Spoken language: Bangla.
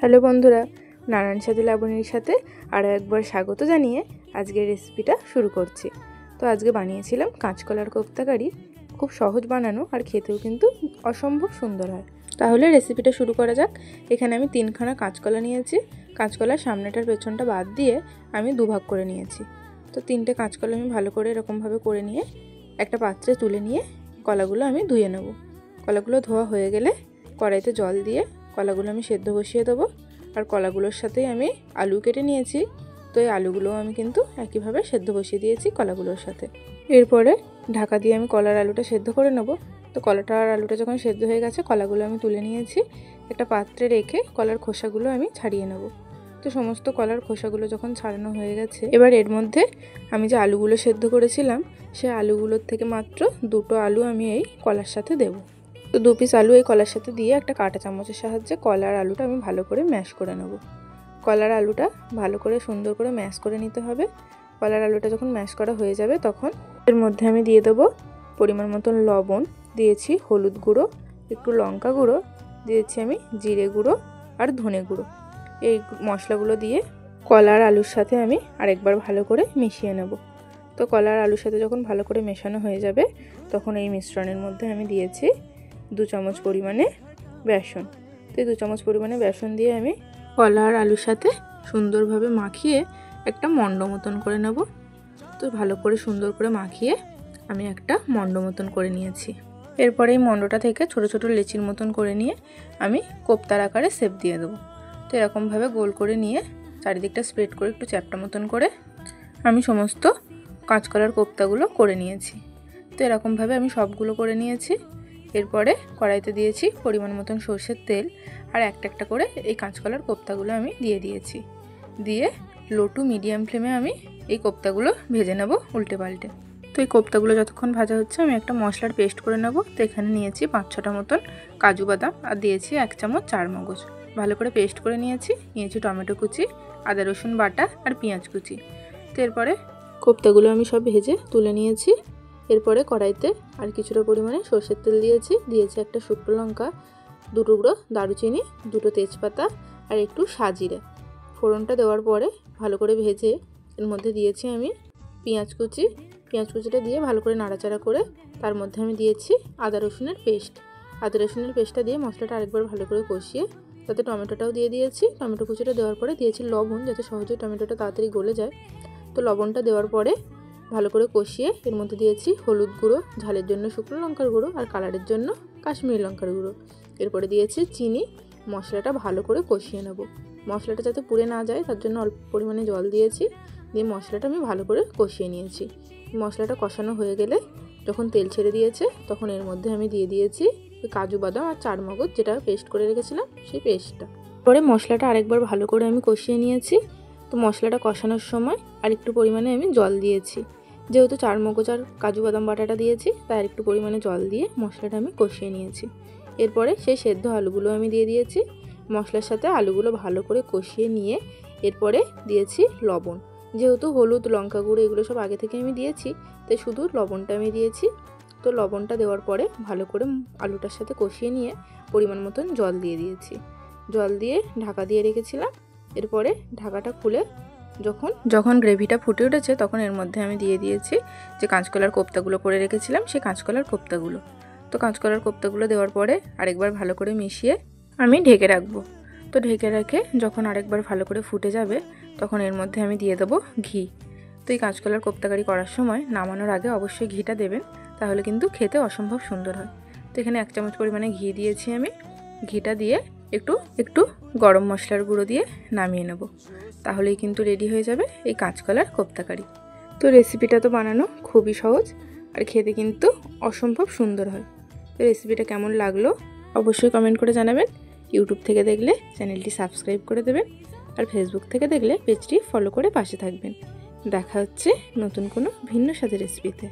হ্যালো বন্ধুরা, নানান সাথে লাবণীর সাথে আরও একবার স্বাগত জানিয়ে আজকের রেসিপিটা শুরু করছি। তো আজকে বানিয়েছিলাম কাঁচকলার কোপ্তাকারি। খুব সহজ বানানো আর খেতেও কিন্তু অসম্ভব সুন্দর হয়। তাহলে রেসিপিটা শুরু করা যাক। এখানে আমি 3খানা কাঁচকলা নিয়েছি। কাঁচকলার সামনেটার পেছনটা বাদ দিয়ে আমি দুভাগ করে নিয়েছি। তো 3টে কাঁচকলা আমি ভালো করে এরকমভাবে করে নিয়ে একটা পাত্রে তুলে নিয়ে কলাগুলো আমি ধুয়ে নেব। কলাগুলো ধোয়া হয়ে গেলে কড়াইতে জল দিয়ে কলাগুলো আমি সেদ্ধ বসিয়ে দেবো। আর কলাগুলোর সাথেই আমি আলু কেটে নিয়েছি। তো এই আলুগুলোও আমি কিন্তু একইভাবে সেদ্ধ বসিয়ে দিয়েছি কলাগুলোর সাথে। এরপরে ঢাকা দিয়ে আমি কলার আলুটা সেদ্ধ করে নেব। তো কলাটা আর আলুটা যখন সেদ্ধ হয়ে গেছে কলাগুলো আমি তুলে নিয়েছি। একটা পাত্রে রেখে কলার খোসাগুলো আমি ছাড়িয়ে নেব। তো সমস্ত কলার খোসাগুলো যখন ছাড়ানো হয়ে গেছে, এবার এর মধ্যে আমি যে আলুগুলো সেদ্ধ করেছিলাম সেই আলুগুলোর থেকে মাত্র 2টো আলু আমি এই কলার সাথে দেবো। তো 2 পিস আলু এই কলার সাথে দিয়ে একটা কাঁটা চামচের সাহায্যে কলার আলুটা আমি ভালো করে ম্যাশ করে নেব। কলার আলুটা ভালো করে সুন্দর করে ম্যাশ করে নিতে হবে। কলার আলুটা যখন ম্যাশ করা হয়ে যাবে তখন এর মধ্যে আমি দিয়ে দেবো পরিমাণ মতন লবণ, দিয়েছি হলুদ গুঁড়ো, একটু লঙ্কা গুঁড়ো, দিয়েছি আমি জিরে গুঁড়ো আর ধনে গুঁড়ো। এই মশলাগুলো দিয়ে কলার আলুর সাথে আমি আরেকবার ভালো করে মিশিয়ে নেব। তো কলার আলুর সাথে যখন ভালো করে মেশানো হয়ে যাবে তখন এই মিশ্রণের মধ্যে আমি দিয়েছি 2 চামচ পরিমাণে বেসন। তো 2 চামচ পরিমাণে বেসন দিয়ে আমি কলা আর আলুর সাথে সুন্দরভাবে মাখিয়ে একটা মণ্ড মতন করে নেব। তো ভালো করে সুন্দর করে মাখিয়ে আমি একটা মণ্ড মতন করে নিয়েছি। এরপরে এই মণ্ডটা থেকে ছোট ছোট লেচির মতন করে নিয়ে আমি কোপ্তার আকারে শেপ দিয়ে দেবো। তো এরকমভাবে গোল করে নিয়ে চারিদিকটা স্প্রেড করে একটু চ্যাপ্টা মতন করে আমি সমস্ত কাঁচকলার কোপ্তাগুলো করে নিয়েছি। তো এরকমভাবে আমি সবগুলো করে নিয়েছি। এরপরে কড়াইতে দিয়েছি পরিমাণ মতন সরষের তেল আর একটা একটা করে এই কাঁচকলার কোপ্তাগুলো আমি দিয়ে দিয়েছি। দিয়ে লো টু মিডিয়াম ফ্লেমে আমি এই কোপ্তাগুলো ভেজে নেব উল্টে পাল্টে। তো এই কোপ্তাগুলো যতক্ষণ ভাজা হচ্ছে আমি একটা মশলার পেস্ট করে নেব। তো এখানে নিয়েছি 5-6টা মতন কাজু বাদাম আর দিয়েছি 1 চামচ চারমগজ। ভালো করে পেস্ট করে নিয়েছি টমেটো কুচি, আদা রসুন বাটা আর পেঁয়াজ কুচি। তো এরপরে কোপ্তাগুলো আমি সব ভেজে তুলে নিয়েছি। এরপরে কড়াইতে আর কিছুটা পরিমাণে সরষের তেল দিয়েছি একটা শুকনো লঙ্কা, 2 টুকরো দারুচিনি, 2টো তেজপাতা আর একটু সাজিরে। ফোড়নটা দেওয়ার পরে ভালো করে ভেজে এর মধ্যে দিয়েছি আমি পেঁয়াজ কুচিটা দিয়ে ভালো করে নাড়াচাড়া করে তার মধ্যে আমি দিয়েছি আদা রসুনের পেস্টটা দিয়ে মশলাটা আরেকবার ভালো করে কষিয়ে তাতে টমেটোটাও দিয়ে দিয়েছি। টমেটো কুচিটা দেওয়ার পরে দিয়েছি লবণ, যাতে সহজেই টমেটোটা তাড়াতাড়ি গলে যায়। তো লবণটা দেওয়ার পরে ভালো করে কষিয়ে এর মধ্যে দিয়েছি হলুদ গুঁড়ো, ঝালের জন্য শুকনো লঙ্কার গুঁড়ো আর কালারের জন্য কাশ্মীরি লঙ্কার গুঁড়ো। এরপরে দিয়েছি চিনি। মশলাটা ভালো করে কষিয়ে নেব। মশলাটা যাতে পুড়ে না যায় তার জন্য অল্প পরিমাণে জল দিয়েছি। দিয়ে মশলাটা আমি ভালো করে কষিয়ে নিয়েছি। মশলাটা কষানো হয়ে গেলে যখন তেল ছেড়ে দিয়েছে তখন এর মধ্যে আমি দিয়ে দিয়েছি কাজু বাদাম আর চারমগজ, যেটা পেস্ট করে রেখেছিলাম সেই পেস্টটা। পরে মশলাটা আরেকবার ভালো করে আমি কষিয়ে নিয়েছি। তো মশলাটা কষানোর সময় আর একটু পরিমাণে আমি জল দিয়েছি। যেহেতু চারমগজ আর কাজু বাদাম বাটাটা দিয়েছি তাই আর একটু পরিমাণে জল দিয়ে মশলাটা আমি কষিয়ে নিয়েছি। এরপরে সেই সেদ্ধ আলুগুলো আমি দিয়ে দিয়েছি। মশলার সাথে আলুগুলো ভালো করে কষিয়ে নিয়ে এরপরে দিয়েছি লবণ। যেহেতু হলুদ, লঙ্কা গুঁড়ো এগুলো সব আগে থেকে আমি দিয়েছি তাই শুধু লবণটা আমি দিয়েছি। তো লবণটা দেওয়ার পরে ভালো করে আলুটার সাথে কষিয়ে নিয়ে পরিমাণ মতন জল দিয়ে দিয়েছি। জল দিয়ে ঢাকা দিয়ে রেখেছিলাম। এরপরে ঢাকাটা খুলে যখন গ্রেভিটা ফুটে উঠেছে তখন এর মধ্যে আমি দিয়ে দিয়েছি যে কাঁচকলার কোপ্তাগুলো করে রেখেছিলাম সেই কাঁচকলার কোপ্তাগুলো। তো কাঁচকলার কোপ্তাগুলো দেওয়ার পরে আরেকবার ভালো করে মিশিয়ে আমি ঢেকে রাখবো। তো ঢেকে রেখে যখন আরেকবার ভালো করে ফুটে যাবে তখন এর মধ্যে আমি দিয়ে দেবো ঘি। তো এই কাঁচকলার কোপ্তাকারি করার সময় নামানোর আগে অবশ্যই ঘিটা দেবেন, তাহলে কিন্তু খেতে অসম্ভব সুন্দর হয়। তো এখানে 1 চামচ পরিমাণে ঘি দিয়েছি আমি। ঘিটা দিয়ে একটু গরম মশলার গুঁড়ো দিয়ে নামিয়ে নেব। তাহলেই কিন্তু রেডি হয়ে যাবে এই কাঁচকলার কোপ্তাকারি। তো রেসিপিটা তো বানানো খুবই সহজ আর খেতে কিন্তু অসম্ভব সুন্দর হয়। তো রেসিপিটা কেমন লাগলো অবশ্যই কমেন্ট করে জানাবেন। ইউটিউব থেকে দেখলে চ্যানেলটি সাবস্ক্রাইব করে দেবেন আর ফেসবুক থেকে দেখলে পেজটি ফলো করে পাশে থাকবেন। দেখা হচ্ছে নতুন কোনো ভিন্ন স্বাদের রেসিপিতে।